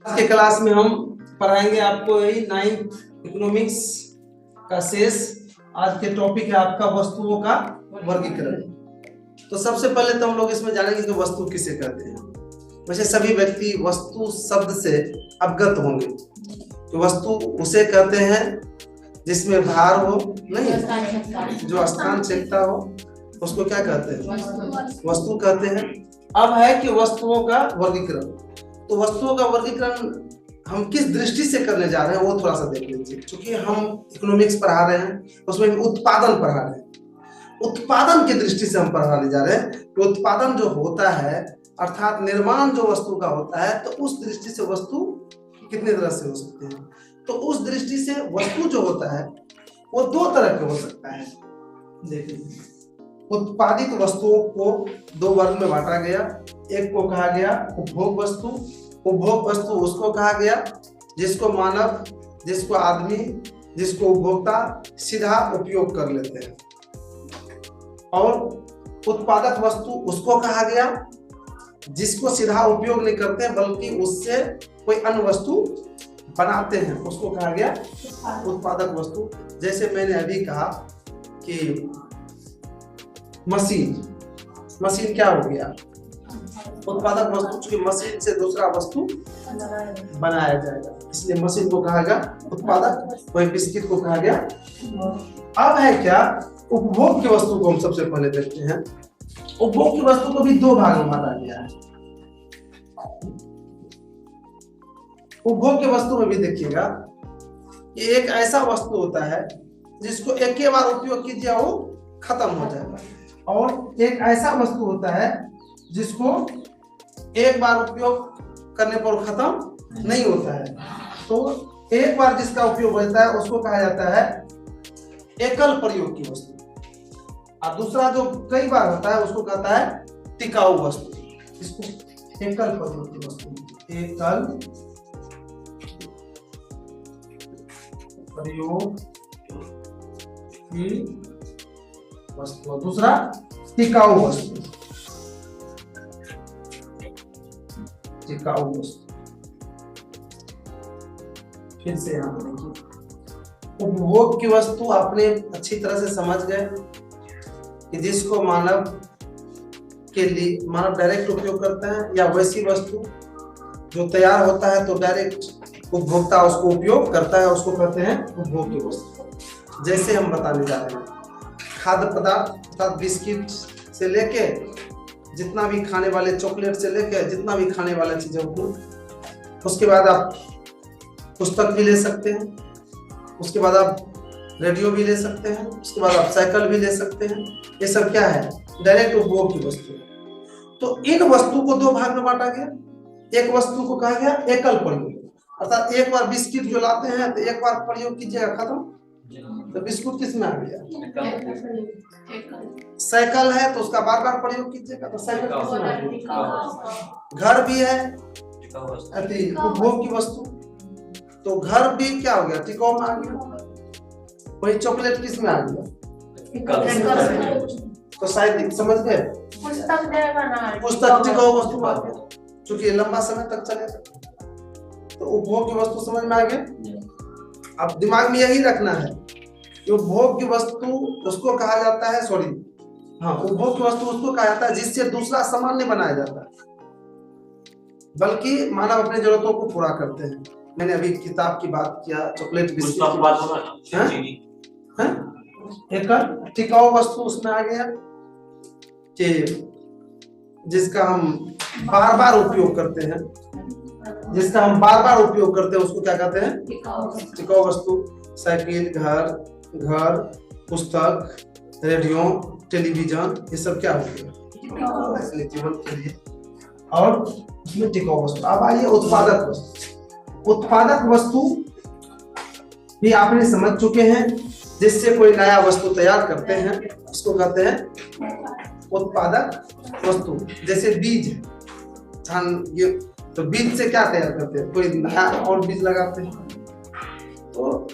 आज के क्लास में हम पढ़ाएंगे आपको यही 9th इकोनॉमिक्स का शेष। आज के टॉपिक है आपका वस्तुओं का वर्गीकरण। तो सबसे पहले तो हम लोग इसमें जानेंगे कि वस्तु किसे कहते हैं। वैसे सभी व्यक्ति वस्तु शब्द से अवगत होंगे। तो वस्तु उसे कहते हैं जिसमें भार हो, नहीं जो स्थान छेदता हो, उसको क्या कहते हैं? वस्तु कहते हैं। अब है कि वस्तुओं का वर्गीकरण। तो वस्तुओं का वर्गीकरण हम किस दृष्टि से करने जा रहे हैं वो थोड़ा सा देख लीजिए। क्योंकि हम इकोनॉमिक्स पढ़ा रहे हैं, उसमें उत्पादन पढ़ा रहे हैं। उत्पादन की दृष्टि से हम पढ़ाने जा रहे हैं कि उत्पादन जो होता है अर्थात निर्माण जो वस्तु का होता है, तो उस दृष्टि से वस्तु कितने तरह से हो सकते हैं। तो उस दृष्टि से वस्तु जो होता है वो दो तरह के हो सकता है। देखिए, उत्पादित वस्तुओं को दो वर्ग में बांटा गया। एक को कहा गया उपभोग वस्तु। उपभोग वस्तु उसको कहा गया जिसको मानव, जिसको आदमी, जिसको उपभोक्ता सीधा उपयोग कर लेते हैं। और उत्पादक वस्तु उसको कहा गया जिसको सीधा उपयोग नहीं करते हैं बल्कि उससे कोई अन्य वस्तु बनाते हैं, उसको कहा गया उत्पादक वस्तु। जैसे मैंने अभी कहा कि मशीन क्या हो गया? उत्पादक वस्तु, क्योंकि मशीन से दूसरा वस्तु बनाया जाएगा, इसलिए मशीन को कहा गया उत्पादक। वही बिस्किट को कहा गया। अब है क्या उपभोग की वस्तु को हम सबसे पहले देखते हैं। उपभोग की वस्तु को भी दो भाग में बांटा गया है। उपभोग की वस्तु में भी देखिएगा कि एक ऐसा वस्तु होता है जिसको एक ही बार उपयोग कीजिए वो खत्म हो जाएगा, और एक ऐसा वस्तु होता है जिसको एक बार उपयोग करने पर खत्म नहीं होता है। तो एक बार जिसका उपयोग होता है उसको कहा जाता है एकल प्रयोग की वस्तु, और दूसरा जो कई बार होता है उसको कहता है टिकाऊ वस्तु। इसको एकल प्रयोग की वस्तु, एकल प्रयोग की वस्तु, दूसरा टिकाऊ वस्तु। टिकाऊ वस्तु फिर से यहाँ पर देखिए, उपभोग की वस्तु आपने अच्छी तरह से समझ गए कि जिसको मानव के लिए मानव डायरेक्ट उपयोग करता है, या वैसी वस्तु जो तैयार होता है तो डायरेक्ट उपभोक्ता उसको उपयोग करता है, उसको कहते हैं उपभोग की वस्तु। जैसे हम बताने जा रहे हैं खाद्य पदार्थ अर्थात बिस्किट से लेके जितना भी खाने वाले, चॉकलेट से लेके जितना भी खाने वाला चीजें होती हैं। उसके बाद आप पुस्तक भी ले सकते हैं, उसके बाद आप रेडियो भी ले सकते हैं, उसके बाद आप साइकिल भी ले सकते हैं। ये सब क्या है? डायरेक्ट उपभोग की वस्तु है। तो इन वस्तु को दो भाग में बांटा गया। एक वस्तु को कहा गया एकल प्रयोग, अर्थात एक बार बिस्किट जो लाते हैं तो एक बार प्रयोग कीजिएगा खत्म। तो बिस्कुट किस में आ गया? साइकिल है तो उसका बार बार प्रयोग कीजिएगा तो साइकिल किस में आ गया? घर भी है उपभोग की वस्तु, तो घर भी क्या हो गया? टिकाऊ में आ गया। वही चॉकलेट किस में आ गया? तो शायद समझ गए, पुस्तक टिकाऊ वस्तु आ गया क्योंकि लंबा समय तक चलेगा। तो उपभोग की वस्तु समझ में आ गया। अब दिमाग में यही रखना है कि उपभोग की वस्तु उसको कहा जाता है, उपभोग की वस्तु उसको कहा जाता है जिससे दूसरा सामान नहीं बनाया जाता बल्कि मानव अपने जरूरतों को पूरा करते हैं। मैंने अभी किताब की बात किया, चॉकलेट बिस्किट की बात है। एक टिकाऊ वस्तु उसमें आ गया कि जिसका हम बार बार उपयोग करते हैं, उसको क्या कहते हैं? टिकाऊ वस्तु। साइकिल, घर, पुस्तक, रेडियो, टेलीविजन, ये सब क्या होते हैं? जीवन के लिए। और इसमें टिकाऊ वस्तु। अब आइए उत्पादक वस्तु। उत्पादक वस्तु भी आपने समझ चुके हैं, जिससे कोई नया वस्तु तैयार करते हैं उसको कहते हैं उत्पादक वस्तु। जैसे बीज है, तो बीज से क्या तैयार करते हैं? कोई नया और बीज लगाते हैं। तो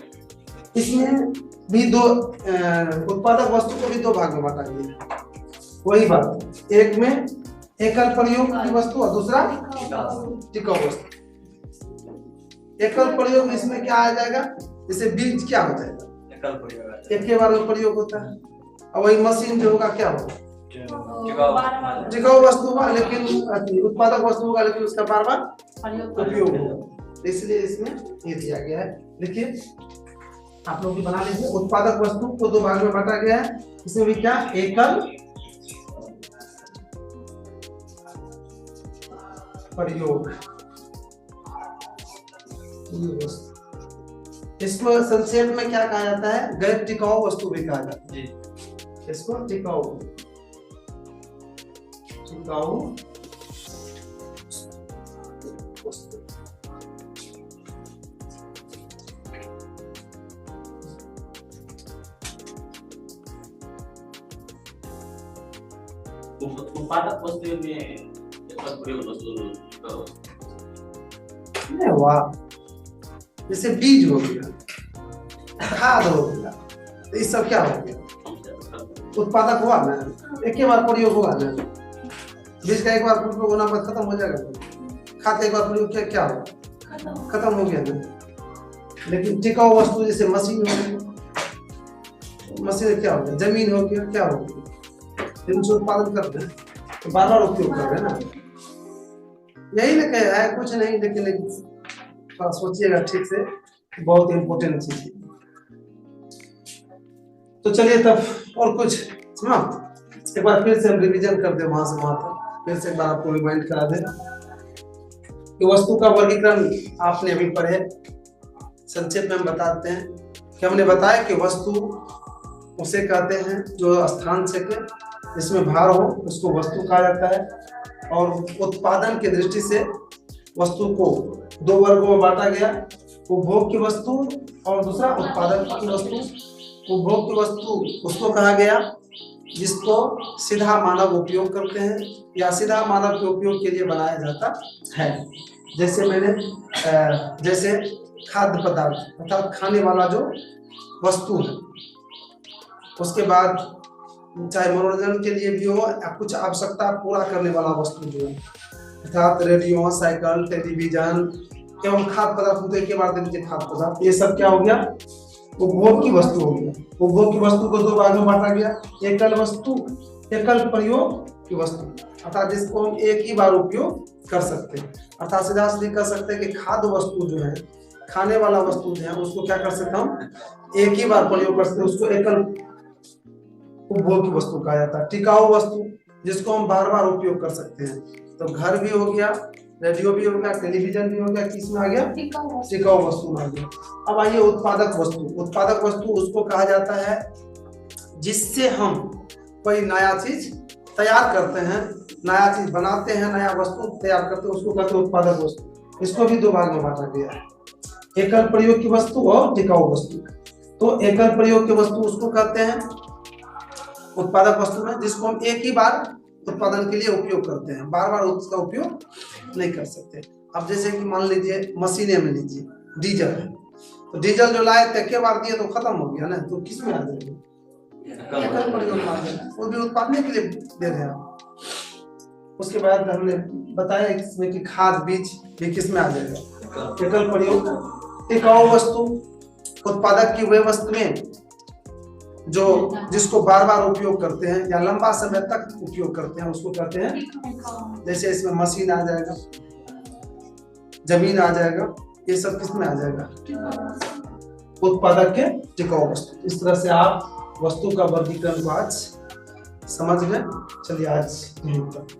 इसमें भी दो उत्पादक वस्तु को भी दो भाग में बांटा गया। वही बात, एक में एकल प्रयोग की वस्तु और दूसरा टिकाऊ वस्तु। एकल प्रयोग इसमें क्या आ जाएगा, जैसे बीज क्या हो जाएगा, एकल प्रयोग, एक के बार में प्रयोग होता है। और वही मशीन जो होगा क्या होगा, टिकाऊ वस्तु होगा, लेकिन उत्पादक वस्तु होगा, लेकिन उसका बार बार उपयोग होगा। इसलिए इसमें ये दिया गया है। देखिए आप लोग भी बना लीजिए। उत्पादक वस्तु को दो भाग में बांटा गया है। इसमें भी क्या, एकल प्रयोग, इसको संक्षेप में क्या कहा जाता है, गैर टिकाऊ वस्तु भी कहा जाता है। इसको टिकाऊ वस्तु। उत्पादक वस्तु में एकल प्रयोग वस्तु वाह, जैसे बीज हो गया, खाद हो गया, तो ये सब क्या हो गया, उत्पादक हुआ ना, एक ही बार प्रयोग हुआ ना। बीज का एक बार प्रयोग होना पर खत्म हो जाएगा, खाद का एक बार प्रयोग किया क्या होगा, खत्म हो गया ना। लेकिन टिकाऊ वस्तु जैसे मशीन हो गई, मशीन क्या हो गया, जमीन हो गया, क्या हो गया, इनसे उत्पादन करते हैं तो बार बार उपयोग कर रहे हैं ना। यही ना कह है, कुछ नहीं, लेकिन सोचिएगा ठीक से, बहुत इम्पोर्टेंट चीज है। तो चलिए तब और कुछ समाप्त, एक बार फिर से हम रिवीजन कर दे वहां से वहां तक, फिर से एक बार आपको रिमाइंड करा दे कि वस्तु का वर्गीकरण आपने अभी पढ़े। संक्षेप में हम बताते हैं कि हमने बताया कि वस्तु उसे कहते हैं जो स्थान से के जिसमें भार हो, उसको वस्तु कहा जाता है। और उत्पादन की दृष्टि से वस्तु को दो वर्गों में बांटा गया, उपभोग की वस्तु और दूसरा उत्पादन की वस्तु। उपभोग की वस्तु उसको कहा गया जिसको सीधा मानव उपयोग करते हैं या सीधा मानव के उपयोग के लिए बनाया जाता है। जैसे खाद्य पदार्थ अर्थात खाने वाला जो वस्तु है। उसके बाद चाहे मनोरंजन के लिए भी हो या कुछ आवश्यकता पूरा करने वाला वस्तु जो है, अर्थात रेडियो, साइकिल, टेलीविजन एवं खाद्य पदार्थ होते हैं, के बार दिन के खाद्य पदार्थ, ये सब क्या हो गया, उपभोग की वस्तु हो गया। उपभोग की वस्तु को दो भाग में बांटा गया, एकल वस्तु, एकल प्रयोग की वस्तु, अर्थात जिसको हम एक ही बार उपयोग कर सकते हैं। अर्थात सीधा सीधे कह सकते हैं कि खाद्य वस्तु जो है, खाने वाला वस्तु जो है, उसको क्या कर सकते हैं हम, एक ही बार प्रयोग कर सकते हैं, उसको एकल उपभोग की वस्तु कहा जाता है। टिकाऊ वस्तु जिसको हम बार बार उपयोग कर सकते हैं, तो घर भी हो गया, रेडियो भी हो गया, टेलीविजन भी हो गया, किसमें आ गया, टिकाऊ वस्तु में आ गया। अब आइए उत्पादक वस्तु। उत्पादक वस्तु उसको कहा जाता है जिससे हम कोई नया चीज तैयार करते हैं, नया चीज बनाते हैं, नया वस्तु तैयार करते हैं, उसको कहते हैं उत्पादक वस्तु। इसको भी दो भाग में बांटा गया है, एकल प्रयोग की वस्तु और टिकाऊ वस्तु। तो एकल प्रयोग की वस्तु उसको कहते हैं उत्पादक वस्तु में जिसको हम एक ही बार उत्पादन के लिए उपयोग करते हैं, बार बार उसका उपयोग नहीं कर सकते। अब जैसे कि मान लीजिए मशीनें में लीजिए, डीजल है, तो डीजल जो लाए थे के बार दिए तो खत्म हो गया ना, तो किस में आ जाएगा, एकल प्रयोग में आ जाएगा, वो भी उत्पादन के लिए दे रहे हैं। उसके बाद हमने बताया इसमें कि खाद बीज भी किस में आ जाएगा, एकल प्रयोग। टिकाऊ वस्तु उत्पादक की वह वस्तु में जो जिसको बार बार उपयोग करते हैं या लंबा समय तक उपयोग करते हैं, उसको कहते हैं, जैसे इसमें मशीन आ जाएगा, जमीन आ जाएगा, ये सब किस में आ जाएगा, उत्पादक के टिकाऊ वस्तु। इस तरह से आप वस्तु का वर्गीकरण को आज समझ गए। चलिए आज यहीं तक।